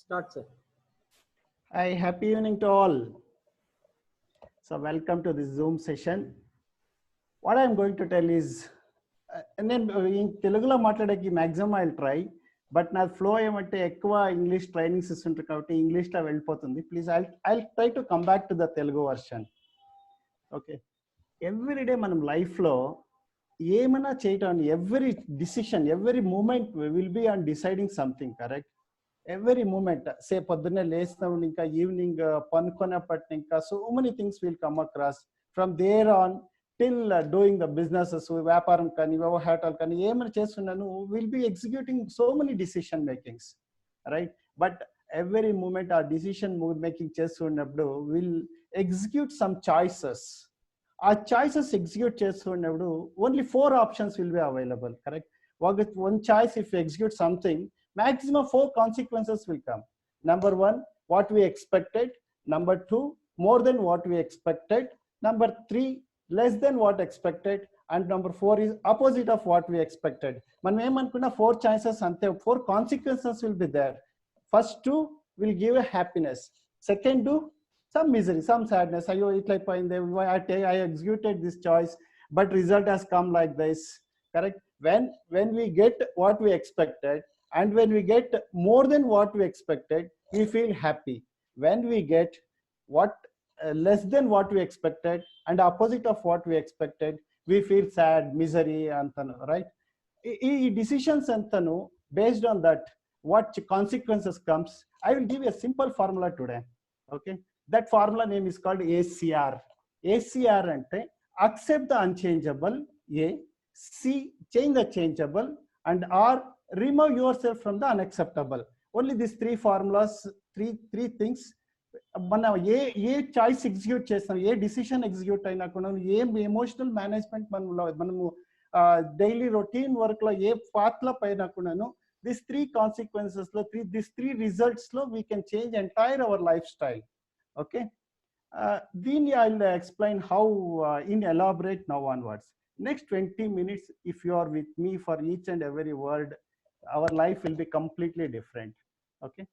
Start, sir. Hi, happy evening to all. So welcome to this Zoom session. What I'm going to tell is, నేను తెలుగులో మాట్లాడేకి maximum I try but నా flow ఏమంటే ఎక్కువ English trainings ఇస్తుంటారు కాబట్టి ఇంగ్లీష్లో వెళ్ళిపోతుంది. Please I try to come back to the Telugu version. Okay, everyday మనం లైఫ్లో ఏమైనా చేయటం, every decision, every moment will be on deciding something, correct? Every moment, say పొద్దున్నే లేచినప్పుడు ఇంకా ఈవినింగ్ పనుకున్నప్పటి ఇంకా so many things will come across from there on till doing the businesses, వ్యాపారం కానీ వ్యవహారాలు కానీ ఏమైనా చేస్తున్నాను will be executing so many decision makings, right? But every moment ఆ డిసిషన్ మేకింగ్ చేస్తున్నప్పుడు విల్ ఎగ్జిక్యూట్ సమ్ చాయిసెస్. ఆ చాయిసెస్ ఎగ్జిక్యూట్ చేస్తున్నప్పుడు only 4 options will be available, correct? One choice, if you execute something, maximum 4 consequences will come. Number 1, what we expected. Number 2, more than what we expected. Number 3, less than what expected. And number 4 is opposite of what we expected. Man em anukunna 4 choices ante 4 consequences will be there. First 2 will give a happiness. Second 2, some misery, some sadness. Ayo itla ayipoyinde, I executed this choice but result has come like this, correct? When we get what we expected and when we get more than what we expected, we feel happy. When we get what less than what we expected and opposite of what we expected, we feel sad, misery antanu, right? Ee decisions antanu, based on that what consequences comes, I will give you a simple formula today. Okay, that formula name is called ACR. ACR ante accept the unchangeable, A, C, change the changeable, and R, remove yourself from the unacceptable. Only these 3 formulas, three things. మనం a choice execute చేస్తాం, ఏ decision execute అయినా కూడా, ఏ emotional management మనము daily routine work లో ఏ పాత్ల పైన కూడాను దిస్ 3 కాన్సిక్వెన్సెస్ లో దిస్ 3 రిజల్ట్స్ లో we can change entire our life style. Okay, దీన్ని I will explain how in elaborate now onwards. Next 20 minutes, if you are with me for each and every word, our life will be completely different. Okay,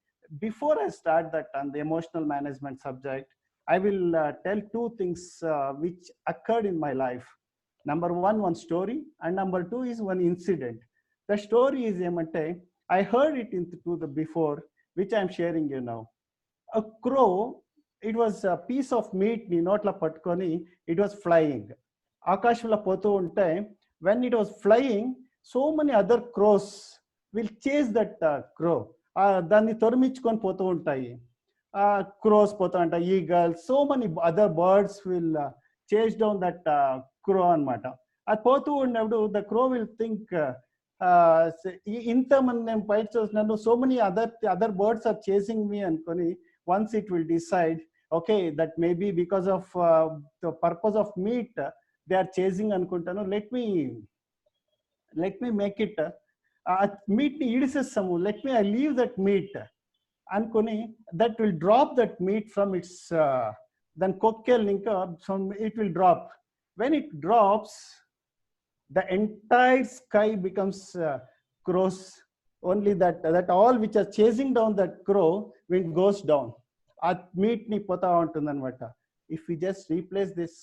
before I start that on the emotional management subject, I will tell 2 things which occurred in my life. Number 1, one story, and number 2 is one incident. The story is emante, I heard it into the before, which I am sharing you now. A crow, it was a piece of meat ni notla pattukoni, it was flying. ఆకాశంలో పోతూ ఉంటే, when it was flying, so many other crows will chase that crow. దాన్ని తొరిమించుకొని పోతూ ఉంటాయి. క్రోస్ పోతూ ఉంటాయి, eagles, so many other birds will చేస్ down that క్రో అనమాట. అది పోతూ ఉన్నప్పుడు ద క్రో విల్ థింక్, ఇంతమంది నేను పైన చూసినాను, so many other birds are chasing me అనుకొని, once it will decide, okay, that may be because of the purpose of meat they are chasing anukuntanu, let me make it meat ni idisesamu, let me I leave that meat ankoni, that will drop that meat from its then kokkel ninka from it will drop. When it drops, the entire sky becomes crows. Only that all which are chasing down that crow will goes down. ఆ meat ని పోతా ఉంటుంది అనమాట. If we just replace this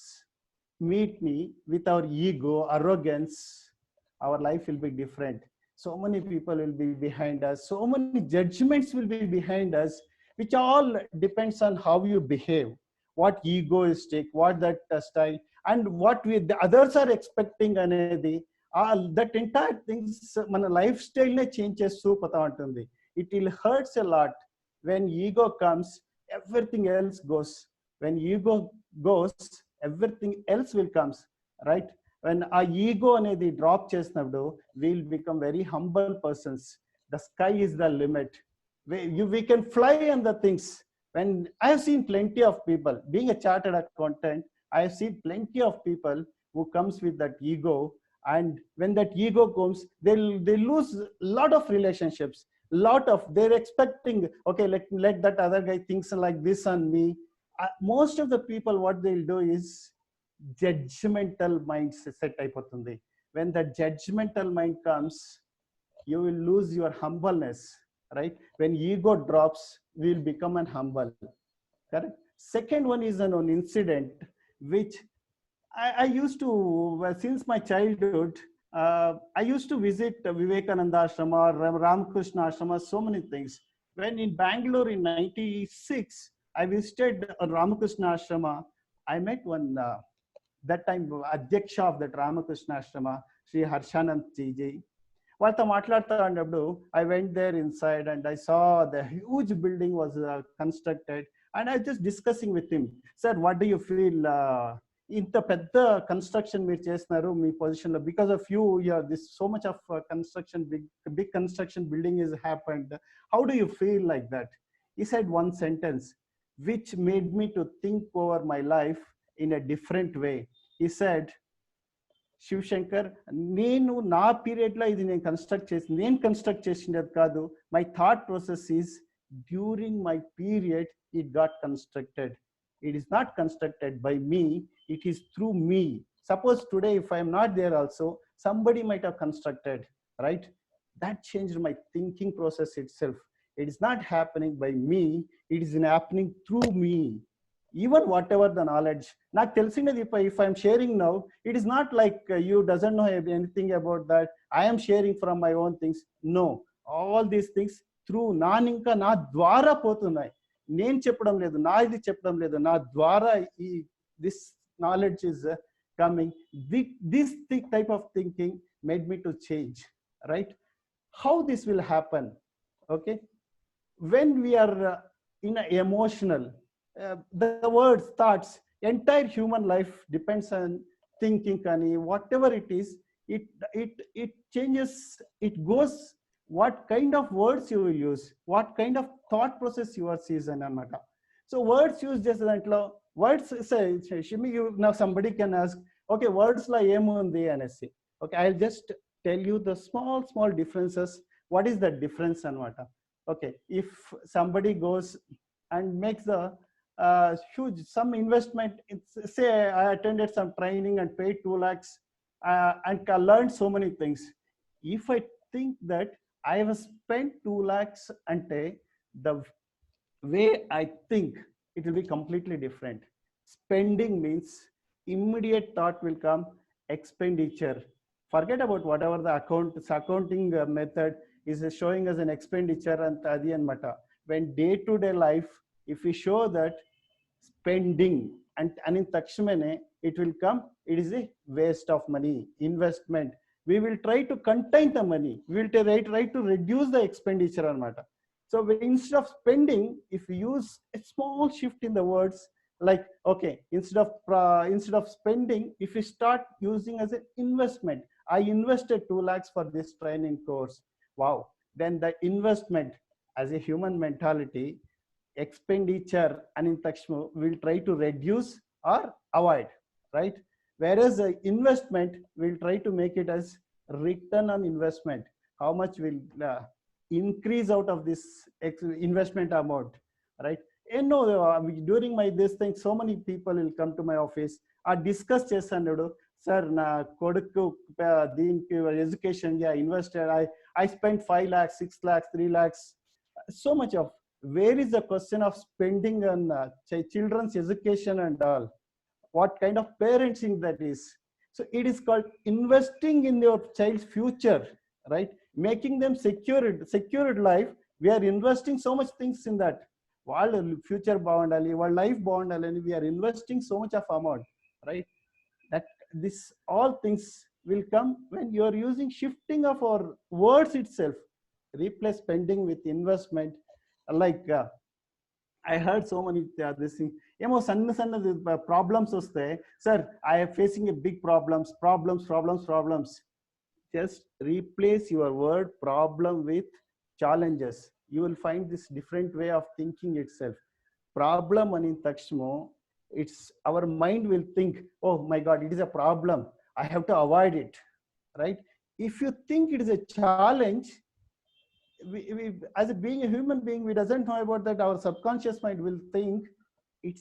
meat ని with our ego, arrogance, our life will be different. So many people will be behind us, so many judgments will be behind us, which all depends on how you behave, what ego is take, what that style, and what the others are expecting అనేది, that entire things మన life style నే change చేస్తూ పోతా ఉంటుంది. It will hurts a lot. When ego comes, everything else goes. When ego goes, everything else will comes, right? When our ego anedi drop chesnappudu, we'll become very humble persons. The sky is the limit. We can fly on the things. When I have seen plenty of people, being a chartered accountant, I have seen plenty of people who comes with that ego, and when that ego comes, they lose a lot of relationships. They're expecting, okay, let that other guy thinks like this on me. Most of the people, what they'll do is judgmental mind set అయిపోతుంది. When that judgmental mind comes, you will lose your humbleness, right? When ego drops, we'll become an humble, correct? Second one is an incident which I used to, well, since my childhood, I used to visit Vivekananda Ashrama, Ramakrishna Ashrama, so many things. When in Bangalore in 96, I visited Ramakrishna Ashrama. I met one, that time, Adhyaksha of that Ramakrishna Ashrama, Sri Harshanand Ji. వాళ్ళతో మాట్లాడుతూ ఉన్నప్పుడు I went there inside and I saw the huge building was constructed and I was just discussing with him, sir, what do you feel, ఇంత పెద్ద construction మీరు చేస్తున్నారు మీ position లో, because of you you're this so much of construction, big construction building is happened, how do you feel like that? He said one sentence which made me to think over my life in a different way. He said, Shivashankar, నేను నా పీరియడ్లో ఇది నేను construct చేసినది కాదు. My thought process is during my period it got constructed. It is not constructed by me, it is through me. Suppose today if I am not there also, somebody might have constructed, right? That changed my thinking process itself. It is not happening by me, it is happening through me. Even whatever the knowledge, not telling that if I am sharing now, it is not like you doesn't know anything about that, I am sharing from my own things. No, all these things through naninka na dwara potunnai. నేను చెప్పడం లేదు, నా ఇది చెప్పడం లేదు, నా ద్వారా ఈ this knowledge is coming. This type of thinking made me to change, right? How this will happen? Okay, when we're in emotional, the words, thoughts, entire human life depends on thinking. కానీ whatever it is, it changes, it goes what kind of words you will use, what kind of thought process you are season anamata. So words use just dantlo, words say shimi, you now somebody can ask, okay, words la emundi anesi. Okay, I'll just tell you the small differences. What is the difference anamata? Okay, if somebody goes and makes a huge some investment, say I attended some training and paid 2 lakhs and learned so many things. If I think that I have spent 2 lakhs ante, the way I think it will be completely different. Spending means immediate thought will come, expenditure. Forget about whatever the accounting method is showing as an expenditure and adi anamata. When day to day life, if we show that spending and in takshmane it will come, it is a waste of money, investment. We will try to contain the money, we will try to reduce the expenditure anamata. So instead of spending, if we use a small shift in the words, like, okay, instead of spending, if we start using as an investment, I invested 2 lakhs for this training course, wow, then the investment as a human mentality, expenditure and in takshma will try to reduce or avoid, right? Whereas the investment will try to make it as return on investment, how much will increase out of this investment amount, right? And no, during my this thing, so many people will come to my office, I discuss chesannadu, sir, na kodukku deenki education ga invested, I spent 5 lakhs, 6 lakhs, 3 lakhs, so much of, where is the question of spending on children's education and all? What kind of parenting that is? So it is called investing in your child's future, right? Making them secured life. We are investing so much things in that. While future boundali, while life boundali, we are investing so much of amount, right? That this all things will come when you are using shifting of our words itself. Replace spending with investment. Like I heard so many this thing. ఏమో సన్న problems వస్తే, sir I facing a big problems. Just replace your word problem with challenges. You will find this different way of thinking itself. Problem ani takshmo, it's our mind will think, oh my god, it is a problem, I have to avoid it, right? If you think it is a challenge, we as a being a human being, we doesn't know about that. Our subconscious mind will think, it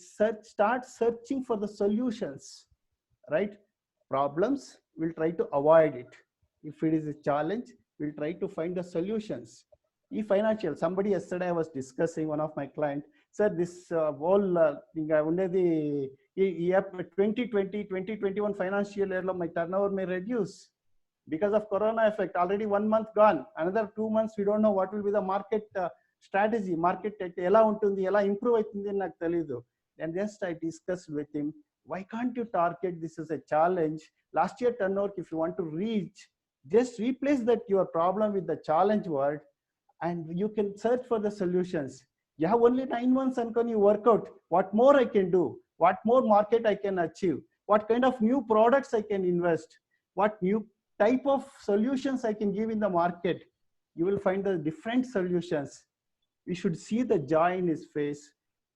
start searching for the solutions, right? Problems, we'll try to avoid it. If it is a challenge, we'll try to find the solutions. financial, somebody yesterday I was discussing, one of my client said this whole thing, 2020, 2021 financial year, my turnover may reduce because of corona effect. Already 1 month gone, another 2 months, we don't know what will be the market strategy, market ela untundi, ela improve aitundi ani naku teliyadu. And just I discussed with him, why can't you target this as a challenge? Last year turnover, if you want to reach, just replace that your problem with the challenge word, and you can search for the solutions. You have only 9 months and can you work out what more I can do, what more market I can achieve, what kind of new products I can invest, what new type of solutions I can give in the market. You will find the different solutions. We should see the joy in his face.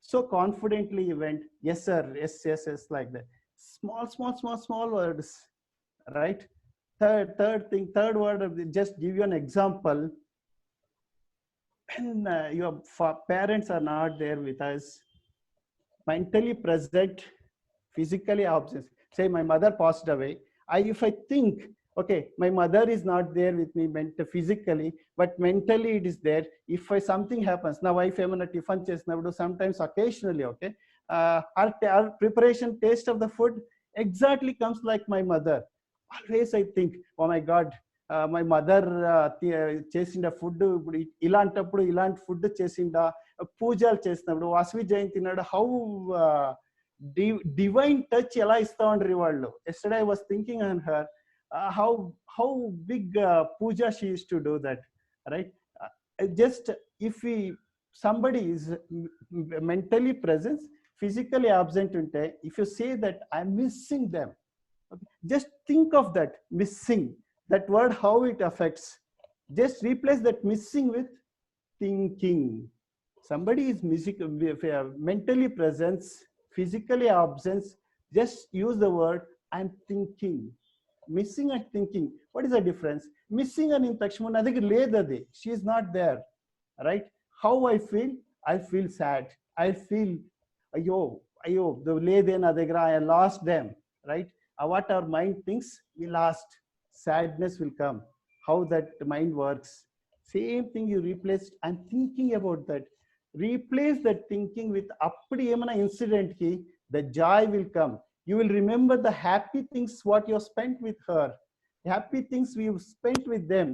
So confidently he went, yes sir, yes, yes, yes, like that. Small words, right? Third word, just give you an example. When your parents are not there with us, mentally present, physically absent. Say my mother passed away. If I think, okay, my mother is not there with me physically, but mentally it is there. If something happens, now wife emana tiffin chesnappudu, sometimes occasionally, okay, our preparation, taste of the food exactly comes like my mother. Always I think, oh my God, my mother చేసిండ food ఇప్పుడు ఇలాంటప్పుడు ఇలాంటి food చేసిండా, పూజలు చేసినప్పుడు, వాసవి జయంతి నాడు how divine touch ఎలా ఇస్తా ఉండ్రి వాళ్ళు. Yesterday I was thinking on her, how big puja she used to do that, right? Just if somebody is mentally present, physically absent unte, if you say that I'm missing them, okay, just think of that missing, that word, how it affects. Just replace that missing with thinking. Somebody is mentally present, physically absent, just use the word I'm thinking. Missing and thinking, what is the difference? Missing and in takshman adiki ledadi, she is not there, right? How I feel sad, I feel ayo the leden adegra, I lost them, right? What our mind thinks, we lost, sadness will come. How that mind works, same thing you replace. I'm thinking about that. Replace that thinking with appadi emana incident ki, the joy will come. You will remember the happy things what you have spent with her, happy things we've spent with them.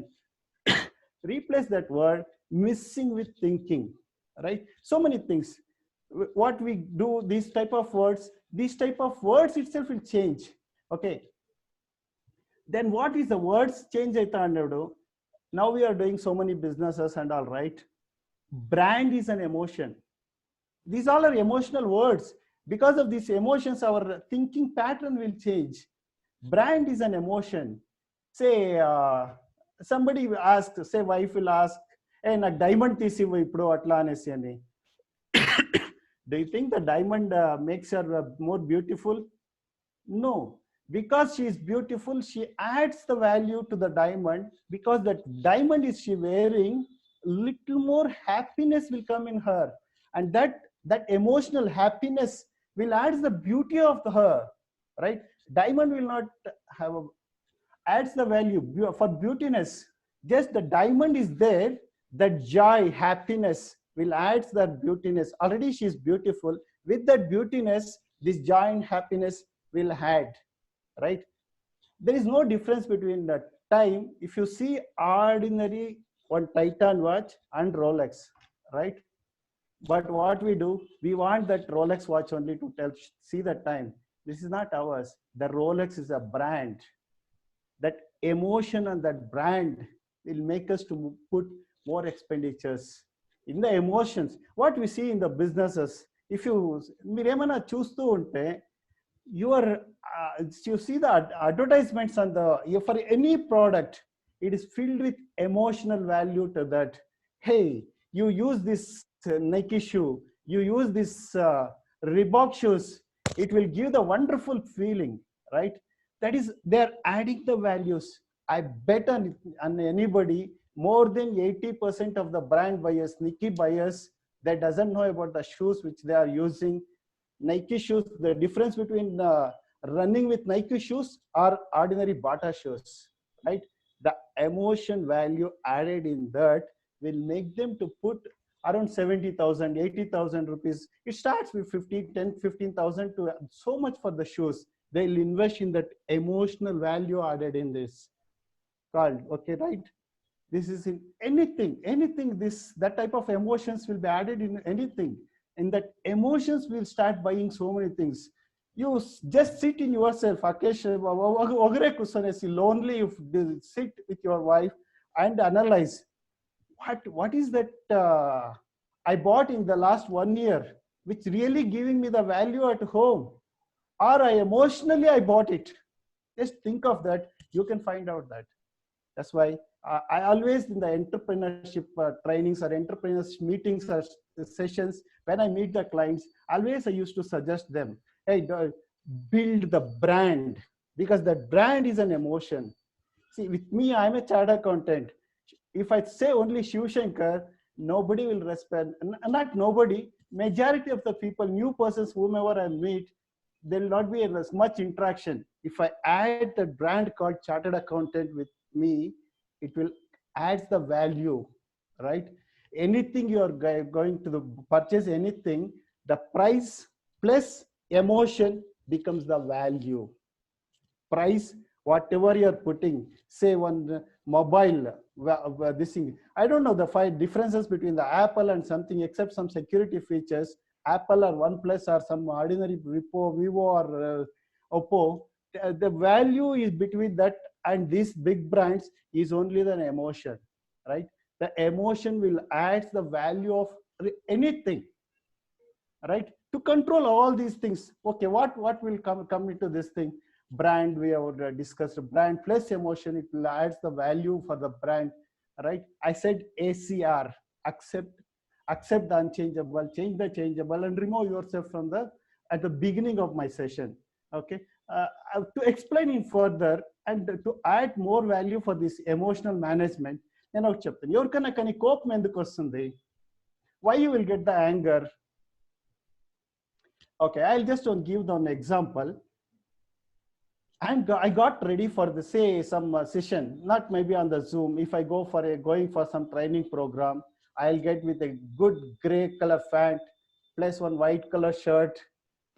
Replace that word missing with thinking, right? So many things what we do, these type of words itself will change. Okay, then what is the words change aita annadu? Now we are doing so many businesses and all, right? Brand is an emotion. These all are emotional words. Because of these emotions, our thinking pattern will change. Brand is an emotion. Say somebody will ask, say wife will ask, hey na diamond teesivu ippudu atla anesi ani. Do you think the diamond makes her more beautiful? No. Because she is beautiful, she adds the value to the diamond. Because that diamond is she wearing, little more happiness will come in her, and that emotional happiness will add the beauty of her, right? Diamond will not have adds the value for beautiness. Just the diamond is there, that joy, happiness will add that beautiness. Already she is beautiful. With that beautiness, this joy and happiness will add, right? There is no difference between the time. If you see ordinary one Titan watch and Rolex, right? But what we do, we want that Rolex watch only to see the time. This is not ours. The Rolex is a brand. That emotion and that brand will make us to put more expenditures in the emotions. What we see in the businesses, if you miremana chustu unte, you see the advertisements on the, for any product, it is filled with emotional value to that. Hey, you use this Nike shoe, you use this Reebok shoes, it will give the wonderful feeling, right? That is, they're adding the values. I bet on anybody, more than 80% of the brand buyers, Nike buyers, that doesn't know about the shoes which they are using. Nike shoes, the difference between running with Nike shoes or ordinary Bata shoes, right? The emotion value added in that will make them to put around 70,000, 80,000 rupees. It starts with 15,000 to so much for the shoes. They'll invest in that emotional value added in this called, okay, right? This is in anything, that type of emotions will be added in anything. And that emotions will start buying so many things. You just sit in yourself, lonely, you sit with your wife and analyze what is that I bought in the last 1 year, which really giving me the value at home, or I bought it. Just think of that. You can find out that. That's why I always in the entrepreneurship trainings or entrepreneurs meetings or sessions, when I meet the clients, always I used to suggest them, hey, build the brand, because that brand is an emotion. See, with me, I'm a chartered accountant. If I say only Shiv Shankar, nobody will respect, not nobody, majority of the people, new persons, whomever I meet, there will not be as much interaction. If I add the brand called chartered accountant with me, it will add the value, right? Anything you are going to purchase, anything, the price plus emotion becomes the value. Price, whatever you're putting, say one mobile, this thing, I don't know the five differences between the Apple and something except some security features. Apple or OnePlus or some ordinary Vivo or Oppo, the value is between that and these big brands is only the emotion, right? The emotion will add the value of anything, right? To control all these things. Okay, what will come into this thing? Brand, we have discussed brand plus emotion, it will add the value for the brand, right? I said ACR, accept the unchangeable, change the changeable, and remove yourself from the at the beginning of my session. Okay, to explain in further and to add more value for this emotional management, నేను ఒకటి చెప్తాను. ఎవరికైనా కానీ కోపం ఎందుకు వస్తుంది? Why you will get the anger? Okay, I'll just give an example. I got ready for the say some session, not maybe on the Zoom. If I go for going for some training program, I'll get with a good gray color pant plus one white color shirt,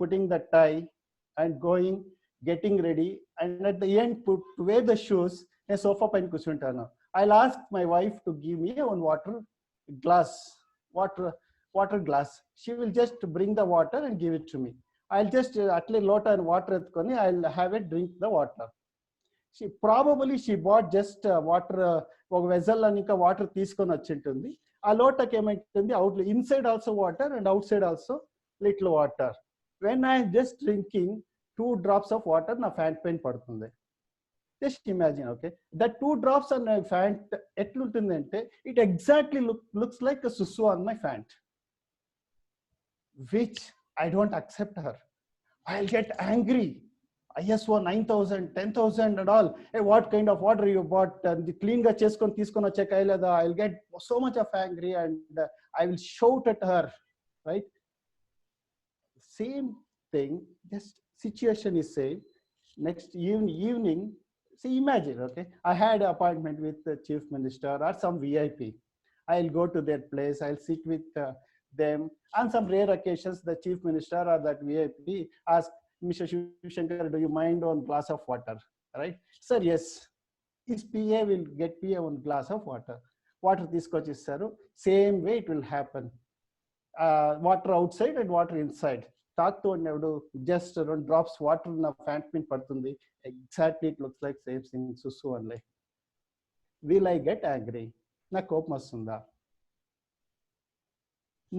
putting the tie and going, getting ready, and at the end to wear the shoes. A sofa pain kuchuntana. I'll ask my wife to give me one water glass. She will just bring the water and give it to me. I'll just at least lot and water etkoni, I'll have it drink the water. She bought just water, ఒక vessel అని ఇంకా water తీసుకొని వచ్చింటుంది. ఆ లోటకి ఏమైంటుంది, out inside also water and outside also little water. When I just drinking 2 drops of water, నా pant pain పడుతుంది. Just imagine, okay, that 2 drops on my pant ఎట్లుంటుందంటే it exactly looks like a susu on my pant, which I don't accept her. I'll get angry. ISO 9,000, 10,000 and all. Hey, what kind of water you bought? The clean ga cheskoni teeskoni check ailada. I'll get so much of angry and I will shout at her, right? Same thing, just situation is same. Next evening, see, imagine, okay, I had an appointment with the chief minister or some VIP. I'll go to their place, I'll sit with them. On some rare occasions, the chief minister or that VIP asks, Mr. Shiv Shankar, do you mind one glass of water? Right? Sir, yes. His PA will get PA one glass of water. Water తీసుకొచ్చిస్తారు. Same way it will happen. Water outside and water inside. తాగుతూ ఉన్నప్పుడు just 2 drops water na pant మీద పడుతుంది. Exactly it looks like same thing susu only. Will I get angry? నా కోపం వస్తుందా?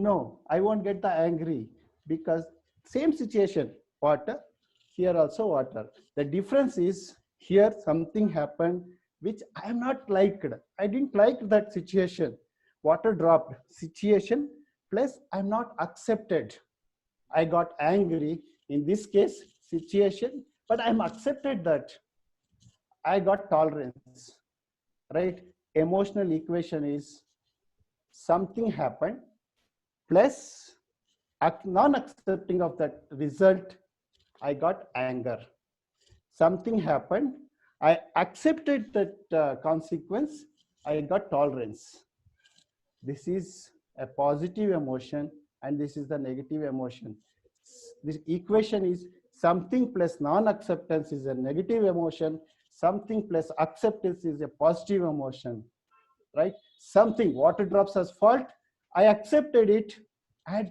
No, I won't get the angry because same situation, water, here also water. The difference is here something happened which I am not liked. I didn't like that situation. Water dropped, situation plus I'm not accepted. I got angry. In this case, situation, but I'm accepted that. I got tolerance, right? Emotional equation is something happened plus non-accepting of that result, I got anger. Something happened, I accepted that consequence, I got tolerance. This is a positive emotion and this is the negative emotion. This equation is something plus non-acceptance is a negative emotion, something plus acceptance is a positive emotion, right? Something, water drops as fault, I accepted it, I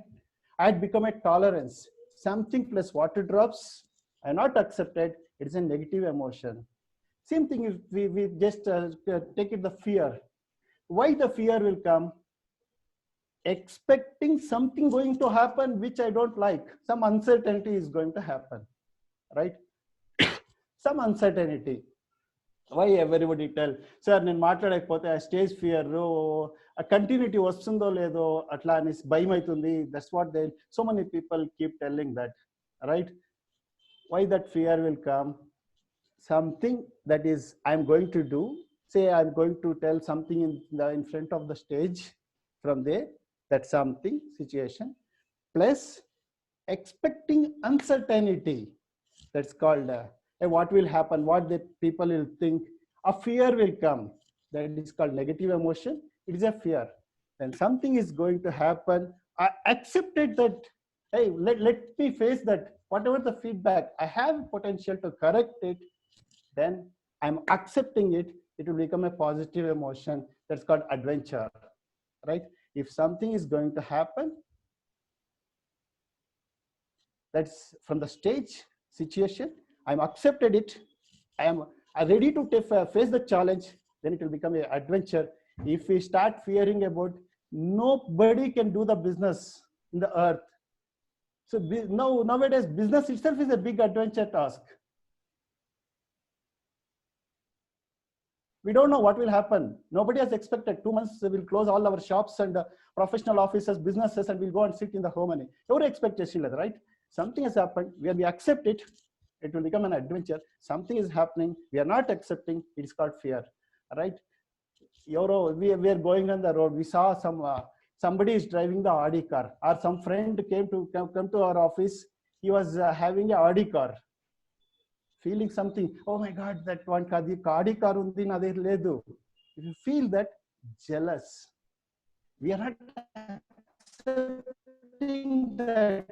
had become a tolerance. Something plus water drops, I not accepted, it is a negative emotion. Same thing if we just take it the fear. Why the fear will come? Expecting something going to happen which I don't like. Some uncertainty is going to happen, right? Some uncertainty. Why everybody tell, sir, నేను మాట్లాడకపోతే ఆ stage fear ఆ continuity వస్తుందో లేదో అట్లా అని భయం అవుతుంది. That's what they so many people keep telling that, right? Why that fear will come? Something that is I'm going to do, say I'm going to tell something in front of the stage, from there that something situation plus expecting uncertainty, that's called what will happen, what the people will think, a fear will come, that is called negative emotion. It is a fear. Then something is going to happen, I accepted that, hey, let me face that, whatever the feedback I have potential to correct it, then I'm accepting it, it will become a positive emotion. That's called adventure, right? If something is going to happen, that's from the stage situation, I'm accepted it, I am ready to face the challenge, then it will become an adventure. If we start fearing about, nobody can do the business in the earth. So nowadays business itself is a big adventure task. We don't know what will happen. Nobody has expected 2 months we'll close all our shops and professional offices, businesses, and we'll go and sit in the home. And your expectation, right? Something has happened. When we accept it, it will become an adventure. Something is happening. We are not accepting. It's called fear, right? We are going on the road. We saw somebody is driving the Audi car, or some friend come to our office. He was having a Audi car. Feeling something, oh my God, that one Audi car undi nade ledu. If you feel that, jealous. We are not accepting that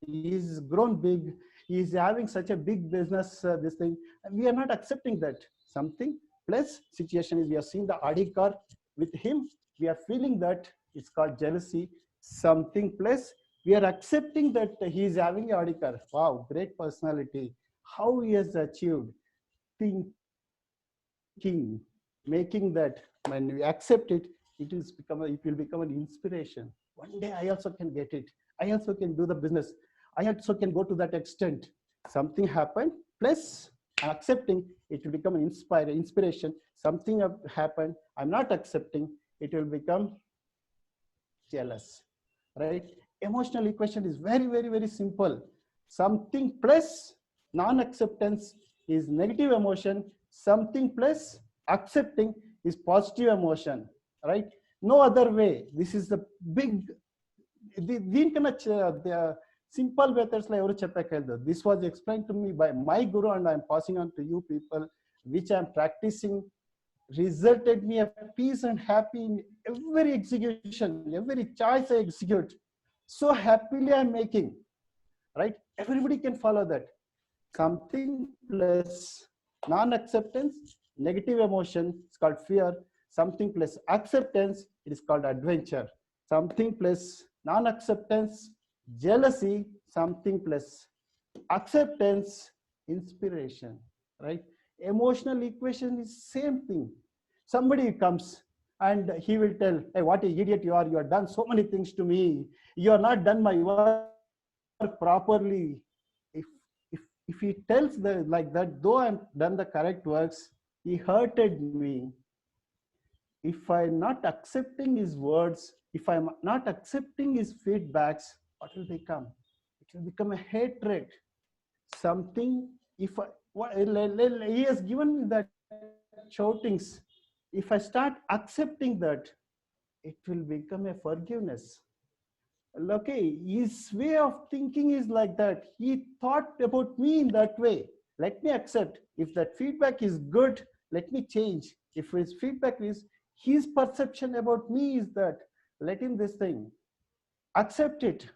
he's grown big, he's having such a big business, this thing. And we are not accepting that. Something plus situation is we are seeing the Audi car with him, we are feeling that, it's called jealousy. Something plus we are accepting that he's having a Audi car. Wow, great personality. How he has achieved, thinking, making that, when we accept it, it will become an inspiration. One day I also can get it. I also can do the business. I also can go to that extent. Something happened, plus accepting, it will become an inspiration. Something happened, I'm not accepting, it will become jealous, right? Emotional equation is very, very, very simple. Something plus non-acceptance is negative emotion, something plus accepting is positive emotion, right? No other way. This is the big, దీనికన్నా simple methods లో ఎవరు చెప్పగలరు. This was explained to me by my guru and I'm passing on to you people, which I'm practicing, resulted me a peace and happy in every execution, every choice I execute. So happily I'm making, right? Everybody can follow that. Something plus non-acceptance, negative emotion, it's called fear. Something plus acceptance, it is called adventure. Something plus non-acceptance, jealousy. Something plus acceptance, inspiration, right? Emotional equation is same thing. Somebody comes and he will tell, hey, what an idiot you are, you have done so many things to me, you have not done my work properly. If he tells like that, though I've done the correct works, he hurted me. If I'm not accepting his words, if I'm not accepting his feedbacks, what will become? It will become a hatred. Something, if he has given me that shoutings, if I start accepting that, it will become a forgiveness. Okay, his way of thinking is like that. He thought about me in that way. Let me accept. If that feedback is good, let me change. If his feedback is, his perception about me is that, let him this thing, accept it.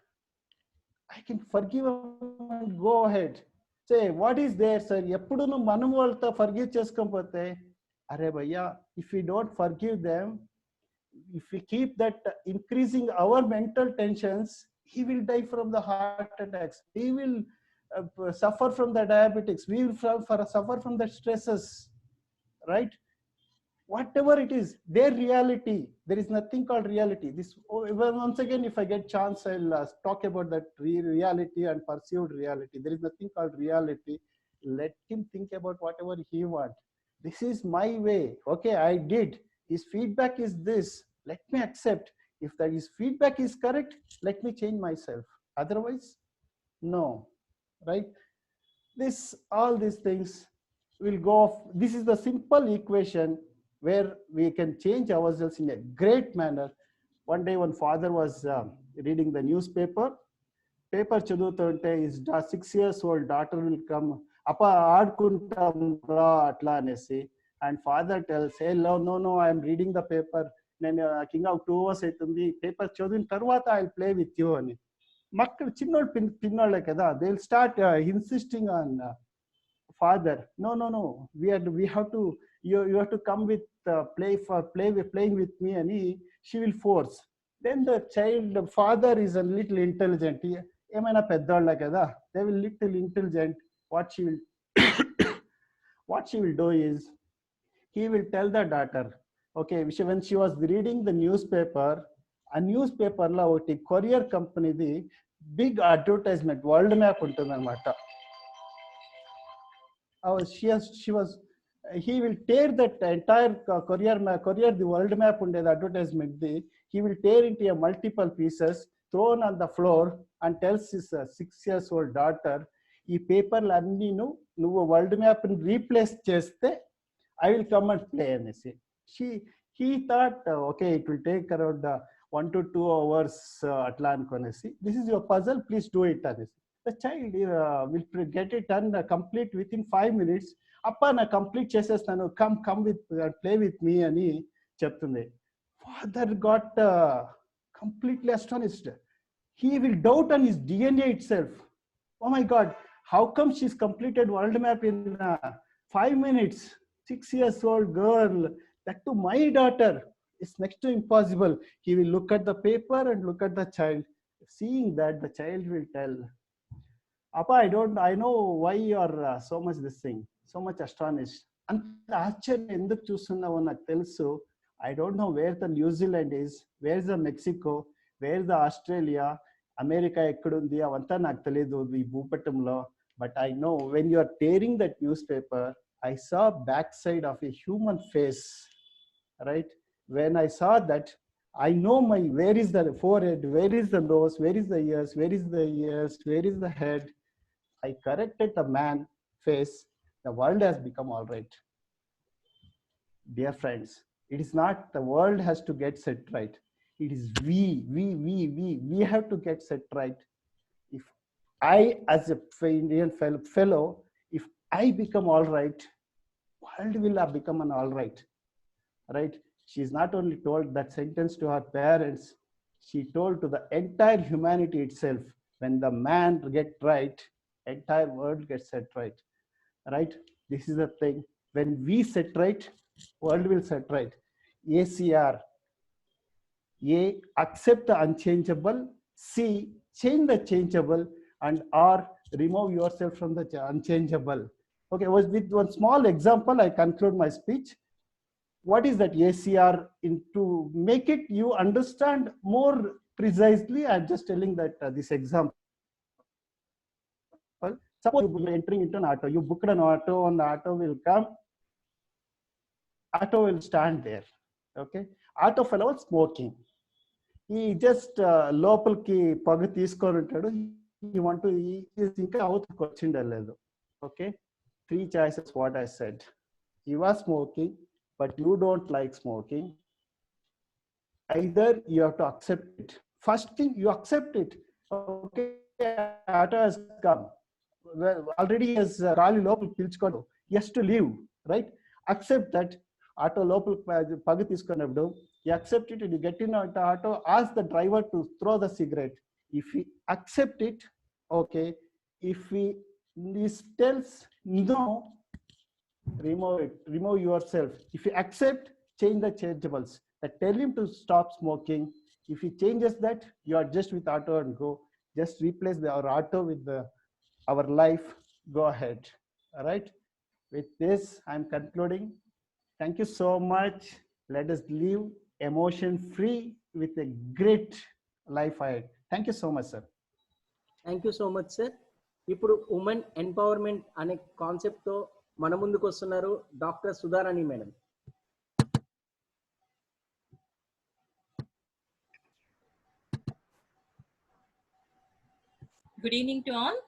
I can forgive him and go ahead. Say, what is there, sir? Eppudu nu manam valta forgive cheskompothe, are bhaiya, if we don't forgive them, if we keep that increasing our mental tensions, he will die from the heart attacks. We will suffer from the diabetics. We will suffer from the stresses, right? Whatever it is, their reality, there is nothing called reality. This, once again, if I get chance, I'll talk about that reality and perceived reality. There is nothing called reality. Let him think about whatever he wants. This is my way. Okay, I did. His feedback is this. Let me accept. If that his feedback is correct, let me change myself. Otherwise, no. Right? All these things will go off. This is the simple equation where we can change ourselves in a great manner. One day, one father was reading the newspaper. Paper chadutunte his 6 years old daughter will come, appa aadkuntam ra atla anesi, and father tells, hey, no, I am reading the paper. Then king of 2 hours aitundi, paper chadivina tarvata I'll play with you ani. Makkadu chinnol pinnole kada, they'll start insisting on father, no, we have to, you have to come with playing with me, and she will force. Then the child, the father is a little intelligent. Emaina peddalla kada, they will little intelligent. What she will do is, he will tell the daughter, okay, when she was reading the newspaper, a newspaper la okati courier company di big advertisement world map untundannamata. He will tear that entire courier the world map unde advertisement di, he will tear into a multiple pieces, thrown on the floor, and tells his 6 years old daughter, ee paper lanni nuvu world map ni replace cheste I will come and play anesi. He thought, okay, it will take around 1 to 2 hours atla ankonesi. This is your puzzle, please do it anesi. The child will get it done complete within 5 minutes. Appa na complete chesestanu, come with play with me ani cheptundi. Father got completely astonished. He will doubt on his DNA itself. Oh my God, how come she's completed world map in 5 minutes? 6 years old girl, that to my daughter, is next to impossible. He will look at the paper and look at the child. Seeing that, the child will tell, Appa, I know why you are so much this thing, so much astonished. And enduku chustunnavo naku telusu. I don't know where the New Zealand is, where is the Mexico, where is the Australia, America ekkudundi, avanta naku teliyadu ee boopatamlo. But I know when you are tearing that newspaper, I saw backside of a human face, right? When I saw that, I know where is the forehead, where is the nose, where is the ears, where is the head. I corrected the man face. The world has become all right. Dear friends, it is not the world has to get set right. It is we have to get set right. If I, as a Indian fellow, if I become all right, world will have become an all right. Right? She is not only told that sentence to her parents, she told to the entire humanity itself. When the man get right, entire world gets set right. Right? This is the thing. When we set right, world will set right. ACR. A, accept the unchangeable. C, change the changeable. And R, remove yourself from the unchangeable. Okay, with one small example, I conclude my speech. What is that ACR? To make it you understand more precisely, I'm just telling that this example. Suppose you're entering into an auto, you booked an auto, and the auto will come, auto will stand there. Okay, auto fellow was smoking. He just లోపలికి పగ తీసుకొని ఉంటాడు. He want to ఇంకా అవుతకు వచ్చిండలేదు. Okay, 3 choices what I said. He was smoking, but you don't like smoking. Either you have to accept it. First thing, you accept it. Okay, auto has come. Well, already has Kali local pilchukodu. He has to leave, right? Accept that. Auto లోపల పగ తీసుకున్నప్పుడు you accept it and you get in the auto, ask the driver to throw the cigarette. If he accept it, okay. If he tells no, remove it, remove yourself. If you accept, change the changeables. Tell him to stop smoking. If he changes that, you are just with auto and go. Just replace our auto with our life. Go ahead. All right. With this, I'm concluding. Thank you so much. Let us live emotion free with a great life ahead. Thank you so much, sir. Thank you so much sir. ఇప్పుడు women empowerment అనే కాన్సెప్ట్తో మన ముందుకు వస్తున్నారు doctor Sudharani madam. Good evening to all.